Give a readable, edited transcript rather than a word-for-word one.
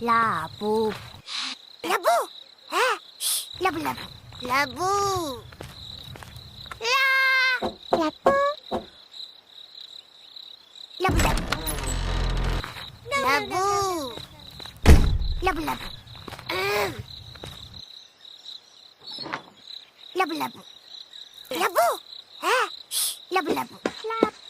Labu. Labu. Ha? Labu labu. Labu. La. Labu. Labu labu. Labu. Labu labu. Labu labu. Labu. Ha? Labu labu. Labu.